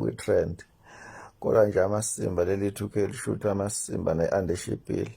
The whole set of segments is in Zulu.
kwi-trend. Kodwa nje amasimba leli 2K lishutha amasimba ne-undershipile.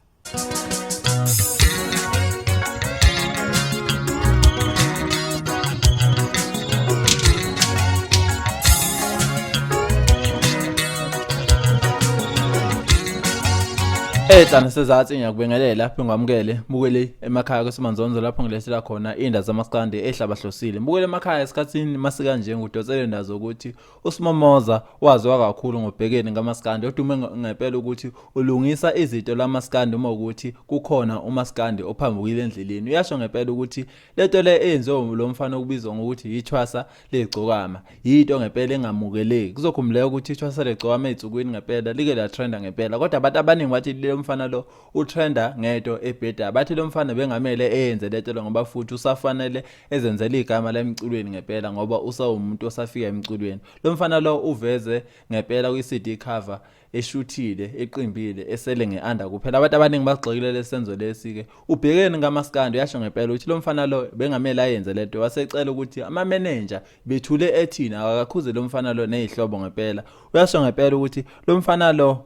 Hlana sezathi ngiyakubingelela lapho ngamukele bukele emakhaya kweSimanzonzo lapho ngilethela khona inda zamaskandi ehlabahlosile. Bukele emakhaya esikhathini masika nje ngudosele ndazo ukuthi uSimomoza waziwa kakhulu ngobhekeni ngamaskandi odume ngempela ukuthi ulungisa izinto lamaskandi uma ukuthi kukhona uMaskandi ophambukile endleleni. Uyasho ngempela ukuthi lento le eyenziwe lo mfana okubizwa ngokuthi iThwasa leGcokama yinto ngempela engamukeleki. Kuzokhumuleka ukuthi iThwasa leGcokama ezitsukweni ngempela like la trenda ngempela, kodwa abantu abaningi bathi lo mfana lo utrenda ngento ebheda. Bathi lo mfana bengamele eyenze lento lo ngoba futhi usafanele ezenzele igama la emculweni ngempela ngoba usawumuntu osafika emculweni. Lo mfana lo uveze ngempela kwi-CD cover eshuthile eqimbile esele ngeanda kuphela. Abantu abaningi bagxekile lesenzo lesi ke ubhekeni ngamaskandi. Uyasho ngempela ukuthi lo mfana lo bengamele ayenze lento, wasecela ukuthi ama manager bethule ethina akakhuze lo mfana lo nezihlobo ngempela. Uyasho ngempela ukuthi lo mfana lo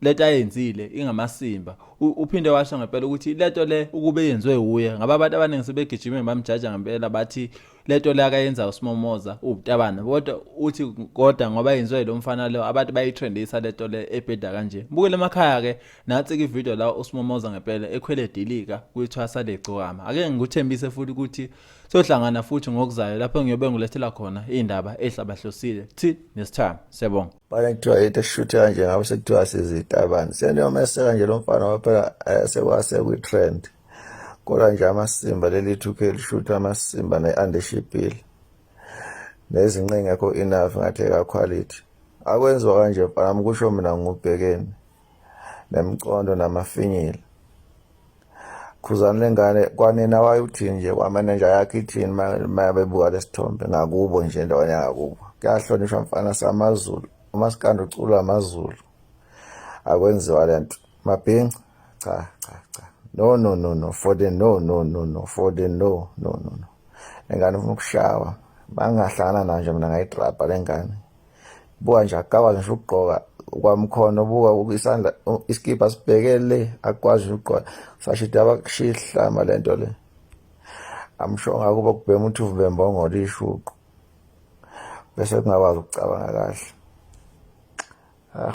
leta yenzile ingamasimba. Uphinde washo ngempela ukuthi lento le ukube yenziwe uye ngaba abantu abaningi sebegijima bamjaja ngempela bathi lento le akayenza uSimomoza ubutabana, kodwa uthi kodwa ngoba yenziwe lo mfana lo abantu bayitrendisa lento le ebheda kanje. Bukele emakhaya ke nathi ke video la uSimomoza ngempela ekhwele dilika kuThwasa leGcokama. Ake ngikuthembise futhi ukuthi sohlangana futhi ngokuzayo lapho ngiyobe ngilethela khona indaba ehlabahlosile thi nesithamo. Siyabonga. Kuthiwa yethu esishuthe kanje ngabe sekuthiwa sizitabani. Seniyomeseka nje lo mfana waphela sekwase kwi-trend. Kodwa nje amasimba leli 2K lishutha amasimba ne-undershipile. Nezinqe ngekho enough ngathi ka-quality. Akwenziwa kanje mfana kusho mina ngubhekeni nemcondo namafinyila. Khuzani lengane kwanina wayuthini nje kwamanager yakhe ithini mabebuka lesithombe ngakubo nje endaweni yakubo. Kuyahlonishwa mfana samaZulu. uMaskand ucula amaZulu. Akwenziwa lento. Mabhinqa cha. No for the no for the no. Engane ufuna ukushawa. Bangahlangana nanje mina ngayidrapa lengane. Buka nje akawa nje ukugqoka kwamkhono buka isandla iskipa sibhekele akwazi ukugqoka. Sashida abakushihlama lento le. Amshonga kuba kubhema uthi uvembongo lishuqo. Bese kungakwazi ukucabanga kahle.